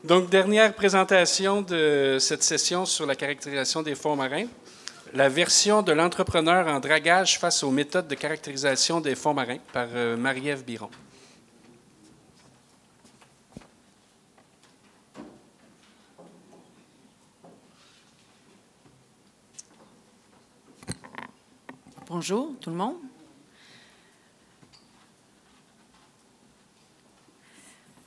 Donc, dernière présentation de cette session sur la caractérisation des fonds marins. La version de l'entrepreneur en dragage face aux méthodes de caractérisation des fonds marins par Marie-Ève Biron. Bonjour tout le monde.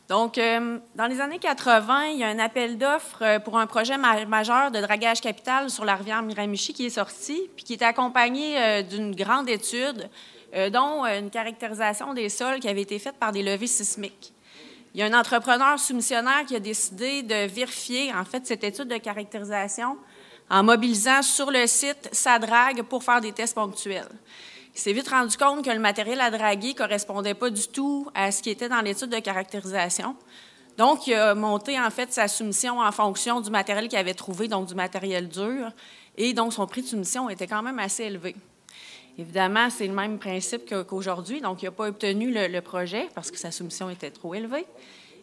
Donc, dans les années 80, il y a un appel d'offres pour un projet majeur de dragage capital sur la rivière Miramichi qui est sorti, puis qui était accompagné d'une grande étude, dont une caractérisation des sols qui avait été faite par des levées sismiques. Il y a un entrepreneur soumissionnaire qui a décidé de vérifier, en fait, cette étude de caractérisation en mobilisant sur le site sa drague pour faire des tests ponctuels. Il s'est vite rendu compte que le matériel à draguer ne correspondait pas du tout à ce qui était dans l'étude de caractérisation. Donc, il a monté, en fait, sa soumission en fonction du matériel qu'il avait trouvé, donc du matériel dur. Et donc, son prix de soumission était quand même assez élevé. Évidemment, c'est le même principe qu'aujourd'hui. Donc, il n'a pas obtenu le projet parce que sa soumission était trop élevée.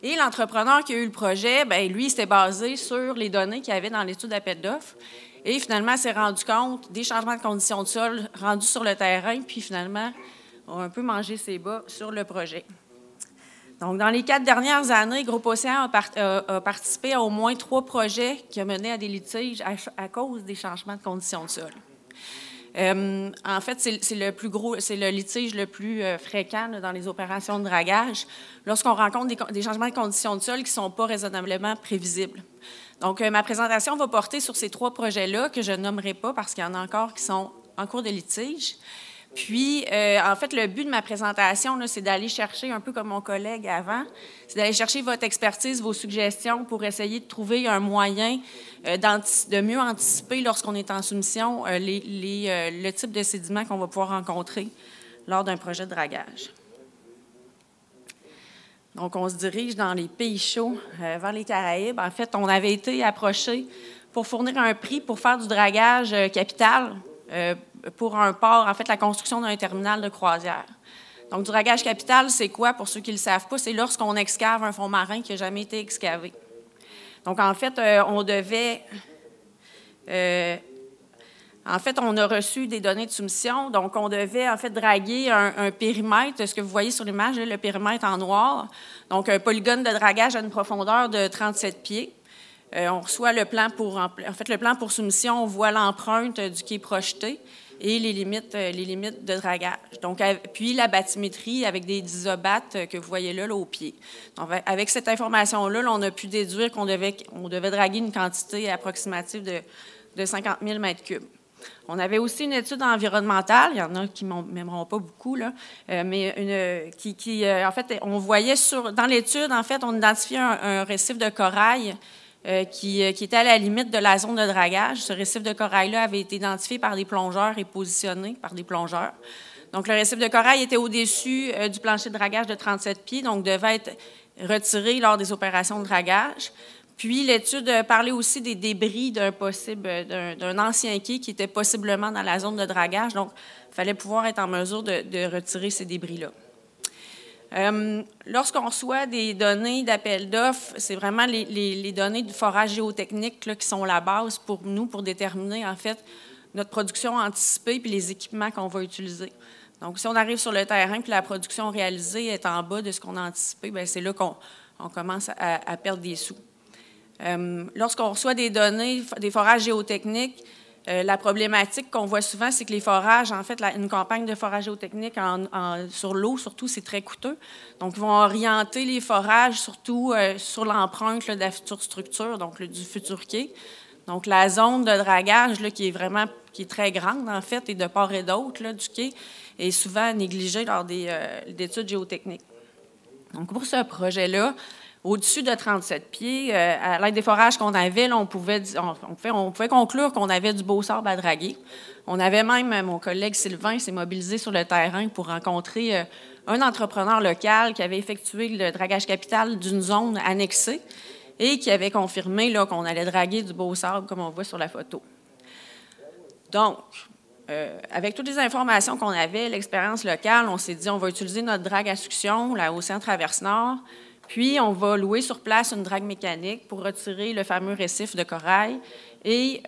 Et l'entrepreneur qui a eu le projet, bien, lui, s'était basé sur les données qu'il y avait dans l'étude d'appel d'offres. Et finalement, s'est rendu compte des changements de conditions de sol rendus sur le terrain, puis finalement, on a un peu mangé ses bas sur le projet. Donc, dans les 4 dernières années, Groupe Océan a participé à au moins 3 projets qui ont mené à des litiges à cause des changements de conditions de sol. En fait, c'est le litige le plus fréquent là, dans les opérations de dragage, lorsqu'on rencontre des changements de conditions de sol qui ne sont pas raisonnablement prévisibles. Donc, ma présentation va porter sur ces 3 projets-là que je ne nommerai pas parce qu'il y en a encore qui sont en cours de litige. Puis, en fait, le but de ma présentation, c'est d'aller chercher, un peu comme mon collègue avant, c'est d'aller chercher votre expertise, vos suggestions pour essayer de trouver un moyen de mieux anticiper lorsqu'on est en soumission le type de sédiments qu'on va pouvoir rencontrer lors d'un projet de dragage. Donc, on se dirige dans les pays chauds vers les Caraïbes. En fait, on avait été approché pour fournir un prix pour faire du dragage capital pour un port, en fait, la construction d'un terminal de croisière. Donc, du dragage capital, c'est quoi, pour ceux qui ne le savent pas? C'est lorsqu'on excave un fond marin qui n'a jamais été excavé. Donc, en fait, on a reçu des données de soumission. Donc, on devait, en fait, draguer un périmètre, ce que vous voyez sur l'image, le périmètre en noir. Donc, un polygone de dragage à une profondeur de 37 pieds. On reçoit le plan le plan pour soumission, on voit l'empreinte du quai projeté et les limites de dragage. Donc, puis la bathymétrie avec des isobates que vous voyez là au pied. Donc, avec cette information-là, on a pu déduire qu'on devait draguer une quantité approximative de 50 000 m3. On avait aussi une étude environnementale, il y en a qui ne m'aimeront pas beaucoup, là, mais en fait, on voyait dans l'étude, en fait, on identifiait un récif de corail qui était à la limite de la zone de dragage. Ce récif de corail-là avait été identifié par des plongeurs et positionné par des plongeurs. Donc, le récif de corail était au-dessus du plancher de dragage de 37 pieds, donc devait être retiré lors des opérations de dragage. Puis, l'étude parlait aussi des débris d'un ancien quai qui était possiblement dans la zone de dragage. Donc, il fallait pouvoir être en mesure de retirer ces débris-là. Lorsqu'on reçoit des données d'appel d'offres, c'est vraiment les données du forage géotechnique là, qui sont la base pour nous, pour déterminer, en fait, notre production anticipée puis les équipements qu'on va utiliser. Donc, si on arrive sur le terrain puis la production réalisée est en bas de ce qu'on a anticipé, bien, c'est là qu'on commence à perdre des sous. Lorsqu'on reçoit des données, des forages géotechniques, la problématique qu'on voit souvent, c'est que les forages, en fait, une campagne de forage géotechnique sur l'eau, surtout, c'est très coûteux. Donc, ils vont orienter les forages, surtout sur l'empreinte de la future structure, donc du futur quai. Donc, la zone de dragage, là, qui est très grande, en fait, et de part et d'autre du quai, est souvent négligée lors des études géotechniques. Donc, pour ce projet-là, au-dessus de 37 pieds, à l'aide des forages qu'on avait, là, on pouvait conclure qu'on avait du beau sable à draguer. On avait même, mon collègue Sylvain s'est mobilisé sur le terrain pour rencontrer un entrepreneur local qui avait effectué le dragage capital d'une zone annexée et qui avait confirmé là, qu'on allait draguer du beau sable, comme on voit sur la photo. Donc, avec toutes les informations qu'on avait, l'expérience locale, on s'est dit on va utiliser notre drague à succion, la Océan Traverse Nord. Puis, on va louer sur place une drague mécanique pour retirer le fameux récif de corail et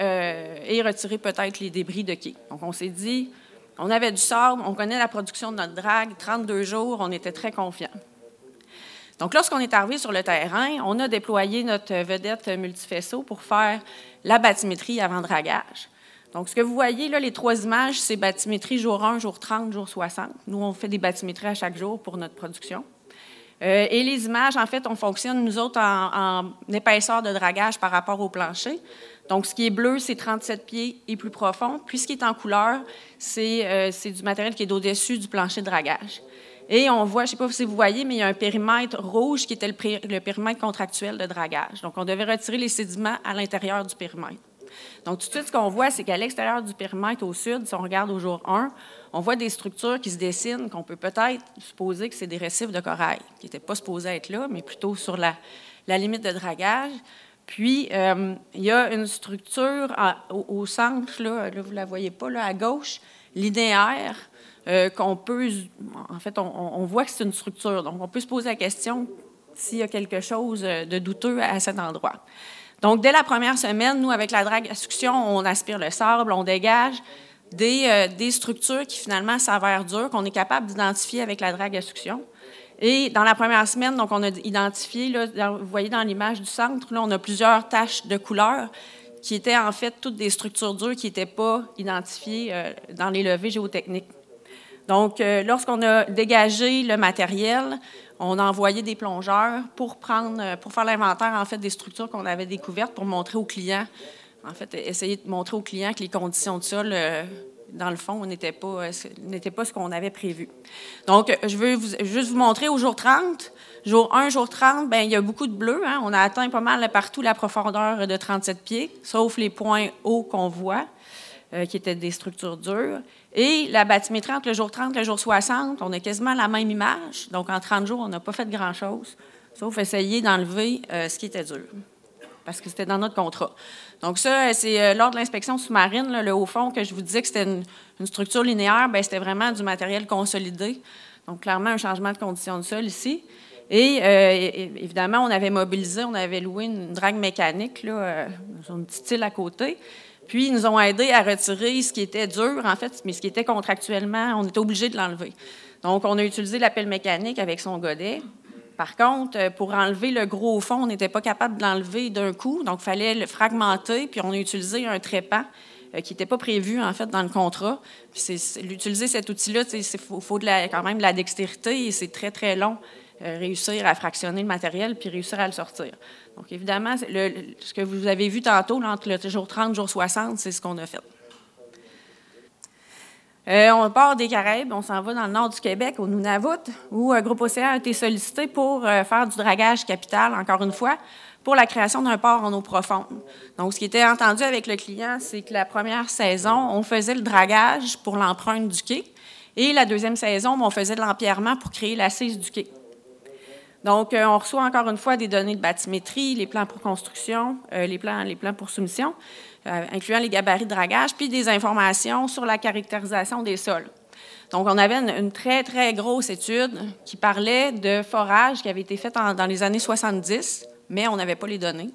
retirer peut-être les débris de quai. Donc, on s'est dit, on avait du sable, on connaît la production de notre drague, 32 jours, on était très confiants. Donc, lorsqu'on est arrivé sur le terrain, on a déployé notre vedette multifaisceau pour faire la bathymétrie avant dragage. Donc, ce que vous voyez, là, les 3 images, c'est bathymétrie jour 1, jour 30, jour 60. Nous, on fait des bathymétries à chaque jour pour notre production. Et les images, en fait, on fonctionne, nous autres, en épaisseur de dragage par rapport au plancher. Donc, ce qui est bleu, c'est 37 pieds et plus profond. Puis, ce qui est en couleur, c'est du matériel qui est au-dessus du plancher de dragage. Et on voit, je ne sais pas si vous voyez, mais il y a un périmètre rouge qui était le périmètre contractuel de dragage. Donc, on devait retirer les sédiments à l'intérieur du périmètre. Donc, tout de suite, ce qu'on voit, c'est qu'à l'extérieur du périmètre, au sud, si on regarde au jour 1, on voit des structures qui se dessinent, qu'on peut peut-être supposer que c'est des récifs de corail, qui n'étaient pas supposés être là, mais plutôt sur la limite de dragage. Puis, il y a une structure au centre, là, vous ne la voyez pas, là, à gauche, linéaire, qu'on peut... En fait, on voit que c'est une structure. Donc, on peut se poser la question s'il y a quelque chose de douteux à cet endroit. Donc, dès la première semaine, nous, avec la drague à succion, on aspire le sable, on dégage des structures qui, finalement, s'avèrent dures, qu'on est capable d'identifier avec la drague à succion. Et dans la première semaine, donc, on a identifié, là, vous voyez dans l'image du centre, là, on a plusieurs taches de couleur qui étaient, en fait, toutes des structures dures qui n'étaient pas identifiées dans les levées géotechniques. Donc, lorsqu'on a dégagé le matériel, on a envoyé des plongeurs pour faire l'inventaire, en fait, des structures qu'on avait découvertes pour montrer aux clients, en fait, essayer de montrer aux clients que les conditions de sol, dans le fond, n'étaient pas ce qu'on avait prévu. Donc, je veux juste vous montrer au jour 30. Jour 1, jour 30, bien, il y a beaucoup de bleu. Hein? On a atteint pas mal partout la profondeur de 37 pieds, sauf les points hauts qu'on voit, qui étaient des structures dures. Et la bathymétrie entre le jour 30 et le jour 60, on a quasiment la même image. Donc, en 30 jours, on n'a pas fait grand-chose, sauf essayer d'enlever ce qui était dur, parce que c'était dans notre contrat. Donc, ça, c'est lors de l'inspection sous-marine, là, le haut fond, que je vous disais que c'était une structure linéaire, bien, c'était vraiment du matériel consolidé. Donc, clairement, un changement de conditions de sol ici. Et évidemment, on avait mobilisé, on avait loué une drague mécanique, là, sur une petite île à côté. Puis, ils nous ont aidés à retirer ce qui était dur, en fait, mais ce qui était contractuellement, on était obligé de l'enlever. Donc, on a utilisé la pelle mécanique avec son godet. Par contre, pour enlever le gros fond, on n'était pas capable de l'enlever d'un coup, donc il fallait le fragmenter, puis on a utilisé un trépas qui n'était pas prévu, en fait, dans le contrat. Puis, utiliser cet outil-là, il faut quand même de la dextérité et c'est très, très long. Réussir à fractionner le matériel puis réussir à le sortir. Donc, évidemment, ce que vous avez vu tantôt, là, entre le jour 30 et le jour 60, c'est ce qu'on a fait. On part des Caraïbes, on s'en va dans le nord du Québec, au Nunavut, où Groupe Océan a été sollicité pour faire du dragage capital, encore une fois, pour la création d'un port en eau profonde. Donc, ce qui était entendu avec le client, c'est que la première saison, on faisait le dragage pour l'empreinte du quai, et la deuxième saison, on faisait de l'empierrement pour créer l'assise du quai. Donc, on reçoit encore une fois des données de bathymétrie, les plans pour construction, les plans pour soumission, incluant les gabarits de dragage, puis des informations sur la caractérisation des sols. Donc, on avait une très, très grosse étude qui parlait de forage qui avait été faite dans les années 70, mais on n'avait pas les données.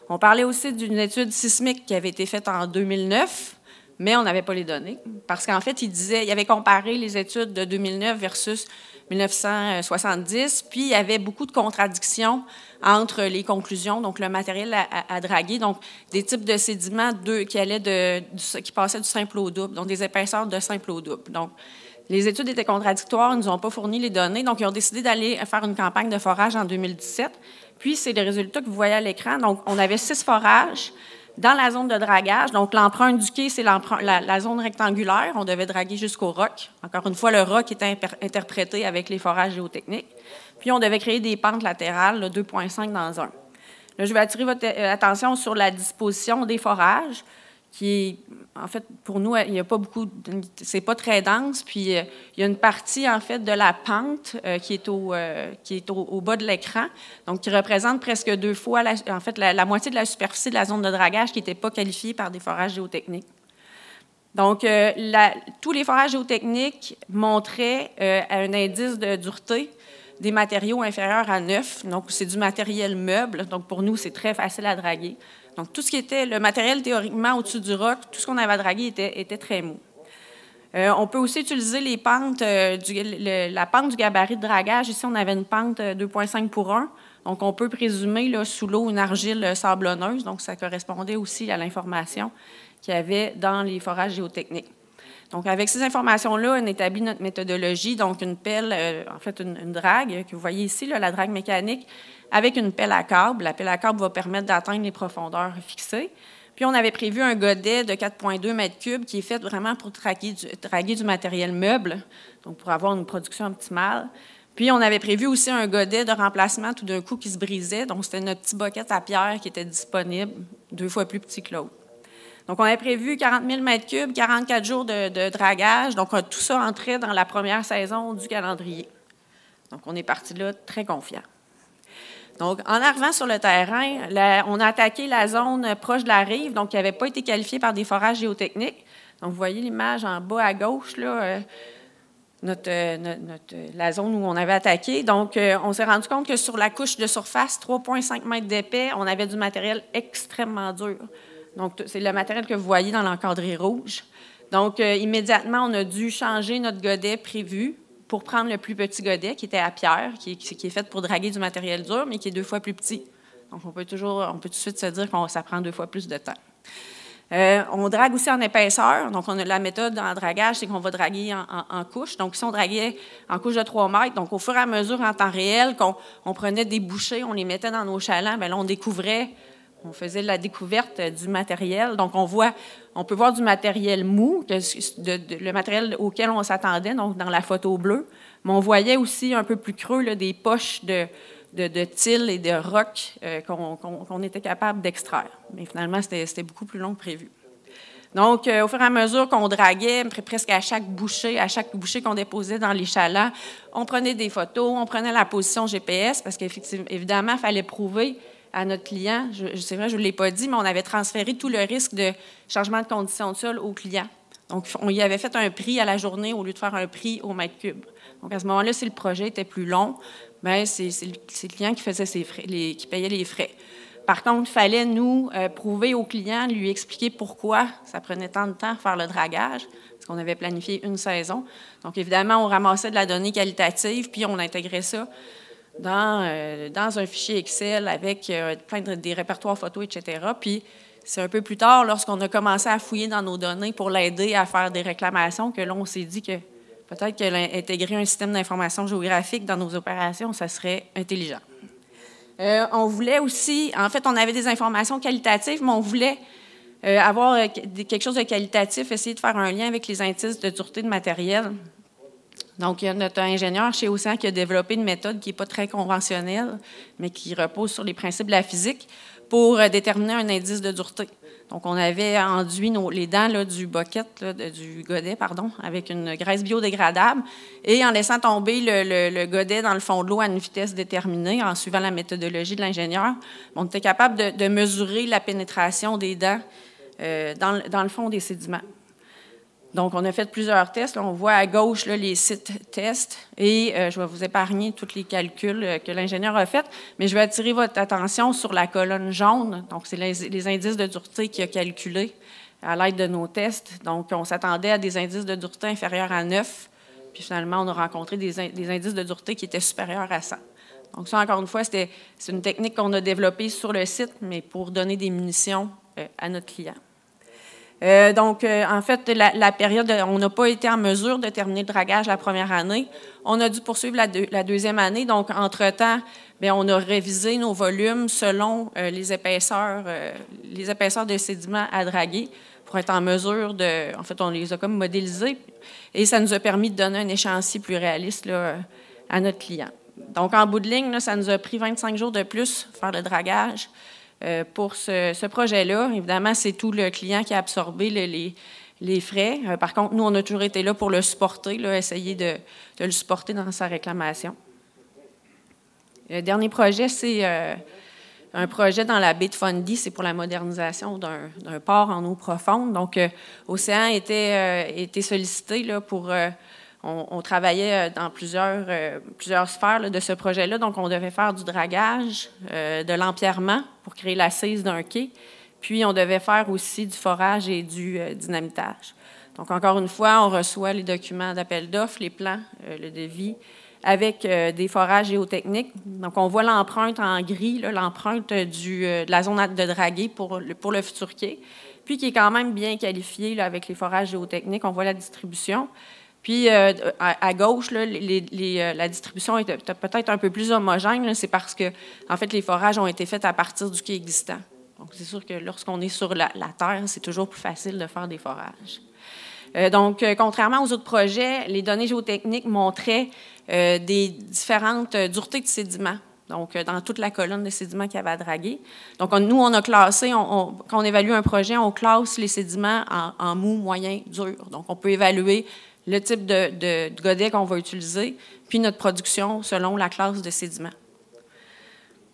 On parlait aussi d'une étude sismique qui avait été faite en 2009, mais on n'avait pas les données, parce qu'en fait, il avait comparé les études de 2009 versus 1970, puis il y avait beaucoup de contradictions entre les conclusions, donc le matériel à draguer, donc des types de sédiments qui passaient du simple au double, donc des épaisseurs de simple au double. Donc, les études étaient contradictoires, ils ne nous ont pas fourni les données, donc ils ont décidé d'aller faire une campagne de forage en 2017, puis c'est les résultats que vous voyez à l'écran. Donc, on avait 6 forages dans la zone de dragage. Donc, l'empreinte du quai, c'est la zone rectangulaire. On devait draguer jusqu'au roc. Encore une fois, le roc était interprété avec les forages géotechniques. Puis, on devait créer des pentes latérales, 2,5 dans un. Là, je vais attirer votre attention sur la disposition des forages, qui est, en fait, pour nous, il n'y a pas beaucoup, c'est pas très dense. Puis, il y a une partie, en fait, de la pente qui est au bas de l'écran, donc qui représente presque 2 fois, la moitié de la superficie de la zone de dragage qui n'était pas qualifiée par des forages géotechniques. Donc, tous les forages géotechniques montraient un indice de dureté des matériaux inférieurs à 9. Donc, c'est du matériel meuble. Donc, pour nous, c'est très facile à draguer. Donc, tout ce qui était le matériel théoriquement au-dessus du roc, tout ce qu'on avait à draguer était très mou. On peut aussi utiliser les pentes, la pente du gabarit de dragage. Ici, on avait une pente 2,5 pour 1. Donc, on peut présumer là, sous l'eau une argile sablonneuse. Donc, ça correspondait aussi à l'information qu'il y avait dans les forages géotechniques. Donc, avec ces informations-là, on établit notre méthodologie. Donc, une pelle, en fait, une drague, que vous voyez ici, là, la drague mécanique, avec une pelle à câble. La pelle à câble va permettre d'atteindre les profondeurs fixées. Puis, on avait prévu un godet de 4,2 mètres cubes qui est fait vraiment pour draguer du matériel meuble, donc pour avoir une production optimale. Puis, on avait prévu aussi un godet de remplacement tout d'un coup qui se brisait. Donc, c'était notre petit boquette à pierre qui était disponible, 2 fois plus petit que l'autre. Donc, on avait prévu 40 000 mètres cubes, 44 jours de dragage. Donc, tout ça entrait dans la première saison du calendrier. Donc, on est parti là très confiant. Donc, en arrivant sur le terrain, on a attaqué la zone proche de la rive, donc qui n'avait pas été qualifiée par des forages géotechniques. Donc, vous voyez l'image en bas à gauche, là, la zone où on avait attaqué. Donc, on s'est rendu compte que sur la couche de surface, 3,5 mètres d'épais, on avait du matériel extrêmement dur. Donc, c'est le matériel que vous voyez dans l'encadré rouge. Donc, immédiatement, on a dû changer notre godet prévu pour prendre le plus petit godet, qui était à pierre, qui est fait pour draguer du matériel dur, mais qui est 2 fois plus petit. Donc, on peut tout de suite se dire que ça prend 2 fois plus de temps. On drague aussi en épaisseur. Donc, la méthode en dragage, c'est qu'on va draguer en couches. Donc, si on draguait en couche de 3 mètres, donc au fur et à mesure, en temps réel, qu'on prenait des bouchées, on les mettait dans nos chalands, bien là, on faisait la découverte du matériel. Donc, on peut voir du matériel mou, le matériel auquel on s'attendait, donc dans la photo bleue. Mais on voyait aussi un peu plus creux là, des poches de til et de roc qu'on était capable d'extraire. Mais finalement, c'était beaucoup plus long que prévu. Donc, au fur et à mesure qu'on draguait, presque à chaque bouchée qu'on déposait dans les chalands, on prenait des photos, on prenait la position GPS, parce qu'évidemment, il fallait prouver à notre client, c'est vrai, je ne l'ai pas dit, mais on avait transféré tout le risque de changement de conditions de sol au client. Donc, on y avait fait un prix à la journée au lieu de faire un prix au mètre cube. Donc, à ce moment-là, si le projet était plus long, bien, c'est le client qui faisait qui payait les frais. Par contre, il fallait nous prouver au client, lui expliquer pourquoi ça prenait tant de temps à faire le dragage, parce qu'on avait planifié une saison. Donc, évidemment, on ramassait de la donnée qualitative, puis on intégrait ça dans un fichier Excel avec des répertoires photos, etc. Puis, c'est un peu plus tard, lorsqu'on a commencé à fouiller dans nos données pour l'aider à faire des réclamations, que là, on s'est dit que peut-être qu'intégrer un système d'information géographique dans nos opérations, ça serait intelligent. On voulait aussi, en fait, on avait des informations qualitatives, mais on voulait avoir quelque chose de qualitatif, essayer de faire un lien avec les indices de dureté de matériel. Donc, il y a notre ingénieur chez Océan qui a développé une méthode qui n'est pas très conventionnelle, mais qui repose sur les principes de la physique pour déterminer un indice de dureté. Donc, on avait enduit les dents là, du godet, avec une graisse biodégradable et en laissant tomber le godet dans le fond de l'eau à une vitesse déterminée, en suivant la méthodologie de l'ingénieur, on était capable de mesurer la pénétration des dents dans le fond des sédiments. Donc, on a fait plusieurs tests. Là, on voit à gauche là, les sites tests et je vais vous épargner tous les calculs que l'ingénieur a faits, mais je vais attirer votre attention sur la colonne jaune. Donc, c'est les indices de dureté qu'il a calculés à l'aide de nos tests. Donc, on s'attendait à des indices de dureté inférieurs à 9, puis finalement, on a rencontré des indices de dureté qui étaient supérieurs à 100. Donc, ça, encore une fois, c'est une technique qu'on a développée sur le site, mais pour donner des munitions à notre client. En fait, la période, on n'a pas été en mesure de terminer le dragage la première année. On a dû poursuivre la deuxième année. Donc, entre-temps, bien, on a révisé nos volumes selon les épaisseurs de sédiments à draguer pour être en mesure en fait, on les a comme modélisés et ça nous a permis de donner un échéancier plus réaliste là, à notre client. Donc, en bout de ligne, là, ça nous a pris 25 jours de plus faire le dragage. Pour ce projet-là, évidemment, c'est tout le client qui a absorbé les frais. Par contre, nous, on a toujours été là pour le supporter, là, essayer de le supporter dans sa réclamation. Le dernier projet, c'est un projet dans la baie de Fundy, c'est pour la modernisation d'un port en eau profonde. Donc, Océan était sollicité là, pour On travaillait dans plusieurs sphères là, de ce projet-là. Donc, on devait faire du dragage, de l'empierrement pour créer l'assise d'un quai. Puis, on devait faire aussi du forage et du dynamitage. Donc, encore une fois, on reçoit les documents d'appel d'offres, les plans, le devis, avec des forages géotechniques. Donc, on voit l'empreinte en gris, l'empreinte de la zone de draguer pour le futur quai, puis qui est quand même bien qualifié là, avec les forages géotechniques. On voit la distribution. Puis, à gauche, là, la distribution est peut-être un peu plus homogène. C'est parce que, en fait, les forages ont été faits à partir du quai existant. Donc, c'est sûr que lorsqu'on est sur la terre, c'est toujours plus facile de faire des forages. Donc, contrairement aux autres projets, les données géotechniques montraient des différentes duretés de sédiments. Donc, dans toute la colonne de sédiments qu'il y avait à draguer. Donc, nous, on a classé, quand on évalue un projet, on classe les sédiments en mou, moyen, dur. Donc, on peut évaluer le type de godet qu'on va utiliser, puis notre production selon la classe de sédiments.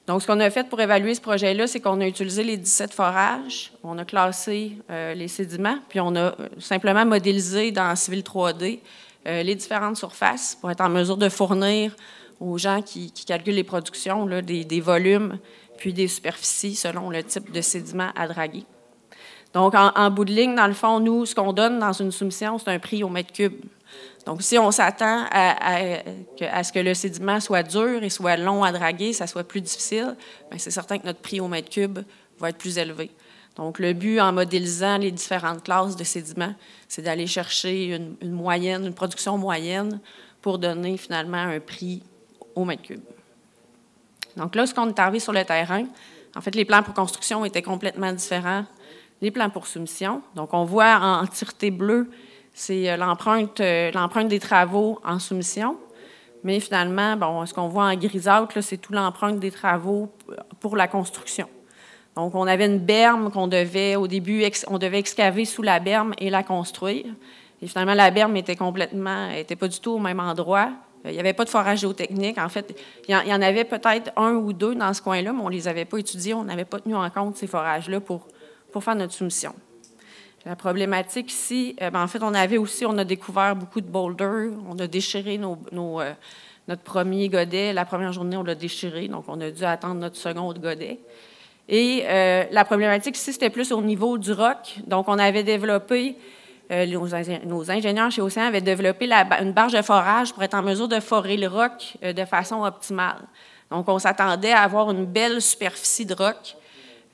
Donc, ce qu'on a fait pour évaluer ce projet-là, c'est qu'on a utilisé les 17 forages, on a classé les sédiments, puis on a simplement modélisé dans Civil 3D les différentes surfaces pour être en mesure de fournir aux gens qui calculent les productions là, des volumes, puis des superficies selon le type de sédiment à draguer. Donc, en bout de ligne, dans le fond, nous, ce qu'on donne dans une soumission, c'est un prix au mètre cube. Donc, si on s'attend à ce que le sédiment soit dur et soit long à draguer, ça soit plus difficile, bien, c'est certain que notre prix au mètre cube va être plus élevé. Donc, le but, en modélisant les différentes classes de sédiments, c'est d'aller chercher une moyenne, une production moyenne pour donner finalement un prix au mètre cube. Donc là, ce qu'on est arrivé sur le terrain, en fait, les plans pour construction étaient complètement différents des plans pour soumission. Donc, on voit en tireté bleue, c'est l'empreinte des travaux en soumission. Mais finalement, bon, ce qu'on voit en grisâtre, c'est toute l'empreinte des travaux pour la construction. Donc, on avait une berme qu'on devait, au début, on devait excaver sous la berme et la construire. Et finalement, la berme était pas du tout au même endroit. Il n'y avait pas de forage géotechnique. En fait, il y en avait peut-être un ou deux dans ce coin-là, mais on ne les avait pas étudiés. On n'avait pas tenu en compte ces forages-là pour faire notre soumission. La problématique ici, en fait, on a découvert beaucoup de boulders. On a déchiré notre premier godet. La première journée, on l'a déchiré, donc on a dû attendre notre second godet. Et la problématique ici, c'était plus au niveau du roc. Donc, on avait développé, nos ingénieurs chez Océan avaient développé une barge de forage pour être en mesure de forer le roc de façon optimale. Donc, on s'attendait à avoir une belle superficie de roc,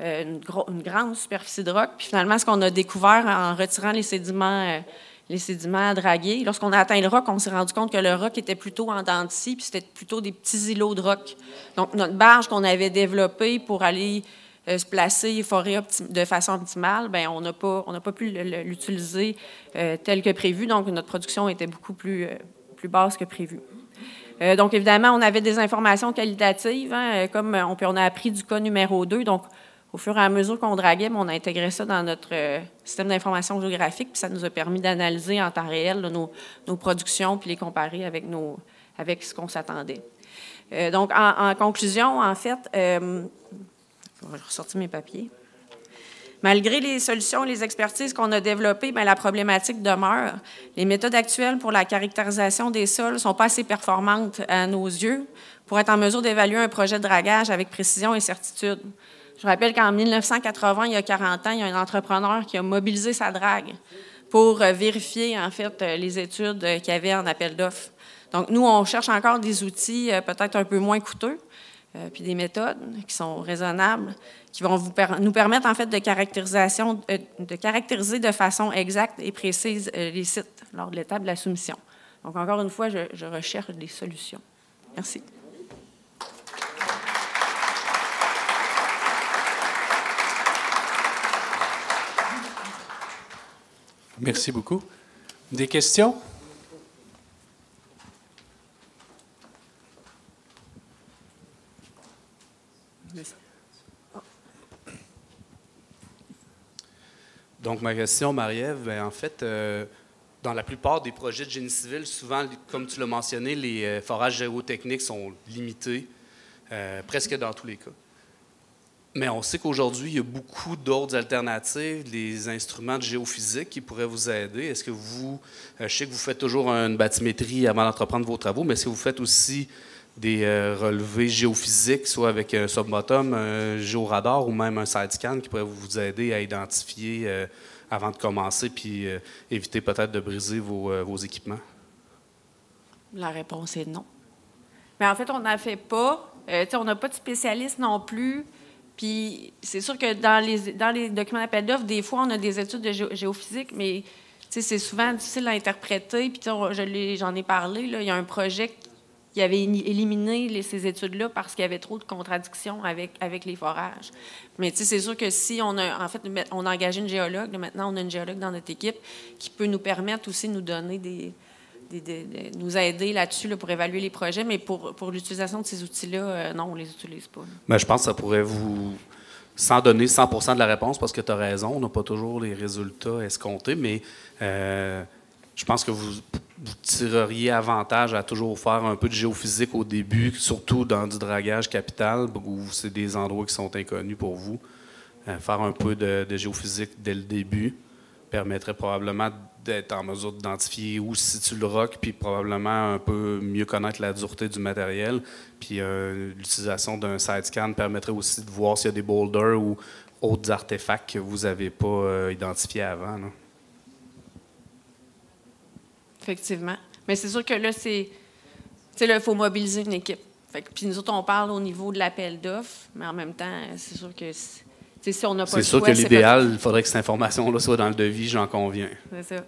une grande superficie de roc. Puis finalement, ce qu'on a découvert en retirant les sédiments à draguer, lorsqu'on a atteint le roc, on s'est rendu compte que le roc était plutôt en dents de scie, puis c'était plutôt des petits îlots de roc. Donc, notre barge qu'on avait développée pour aller se placer et forer de façon optimale, bien, on n'a pas pu l'utiliser tel que prévu. Donc, notre production était beaucoup plus basse que prévu. Donc, évidemment, on avait des informations qualitatives, comme on a appris du cas numéro 2. Donc, au fur et à mesure qu'on draguait, on a intégré ça dans notre système d'information géographique, puis ça nous a permis d'analyser en temps réel là, nos productions, puis les comparer avec ce qu'on s'attendait. Donc, en conclusion, en fait, je vais ressortir mes papiers. Malgré les solutions et les expertises qu'on a développées, bien, la problématique demeure. Les méthodes actuelles pour la caractérisation des sols ne sont pas assez performantes à nos yeux pour être en mesure d'évaluer un projet de dragage avec précision et certitude. Je rappelle qu'en 1980, il y a 40 ans, il y a un entrepreneur qui a mobilisé sa drague pour vérifier, en fait, les études qu'il y avait en appel d'offres. Donc, nous, on cherche encore des outils peut-être un peu moins coûteux, puis des méthodes qui sont raisonnables, qui vont nous permettre, en fait, de caractériser de façon exacte et précise les sites lors de l'étape de la soumission. Donc, encore une fois, je recherche des solutions. Merci. Merci beaucoup. Des questions? Donc, ma question, Marie-Ève, bien, en fait, dans la plupart des projets de génie civil, souvent, comme tu l'as mentionné, les forages géotechniques sont limités, presque dans tous les cas. Mais on sait qu'aujourd'hui, il y a beaucoup d'autres alternatives, les instruments de géophysique qui pourraient vous aider. Est-ce que vous, je sais que vous faites toujours une bathymétrie avant d'entreprendre vos travaux, mais est-ce que vous faites aussi des relevés géophysiques, soit avec un subbottom, un géoradar ou même un side-scan qui pourrait vous aider à identifier avant de commencer puis éviter peut-être de briser vos équipements? La réponse est non. Mais en fait, on n'en fait pas. On n'a pas de spécialistes non plus. Puis c'est sûr que dans les documents d'appel d'offres, des fois, on a des études de géophysique, mais c'est souvent difficile à interpréter. Puis j'en ai parlé, là, il y a un projet qui avait éliminé ces études-là parce qu'il y avait trop de contradictions avec les forages. Mais c'est sûr que si on a, en fait, on a engagé une géologue, là, maintenant on a une géologue dans notre équipe qui peut nous permettre aussi de nous donner nous aider là-dessus là, pour évaluer les projets, mais pour l'utilisation de ces outils-là, non, on ne les utilise pas. Bien, je pense que ça pourrait vous... Sans donner 100% de la réponse, parce que tu as raison, on n'a pas toujours les résultats escomptés, mais je pense que vous tireriez avantage à toujours faire un peu de géophysique au début, surtout dans du dragage capital, où c'est des endroits qui sont inconnus pour vous. Faire un peu de géophysique dès le début permettrait probablement d'être en mesure d'identifier où se situe le roc, puis probablement un peu mieux connaître la dureté du matériel. Puis l'utilisation d'un side scan permettrait aussi de voir s'il y a des boulders ou autres artefacts que vous n'avez pas identifiés avant, là. Effectivement. Mais c'est sûr que là, il faut mobiliser une équipe. Puis nous autres, on parle au niveau de l'appel d'offres, mais en même temps, c'est sûr que si on n'a pas le choix... C'est sûr que l'idéal, il faudrait que cette information-là soit dans le devis, j'en conviens. C'est ça.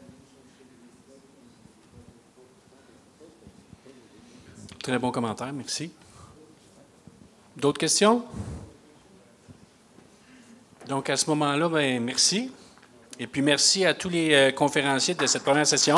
Très bon commentaire, merci. D'autres questions? Donc, à ce moment-là, merci. Et puis, merci à tous les conférenciers de cette première session.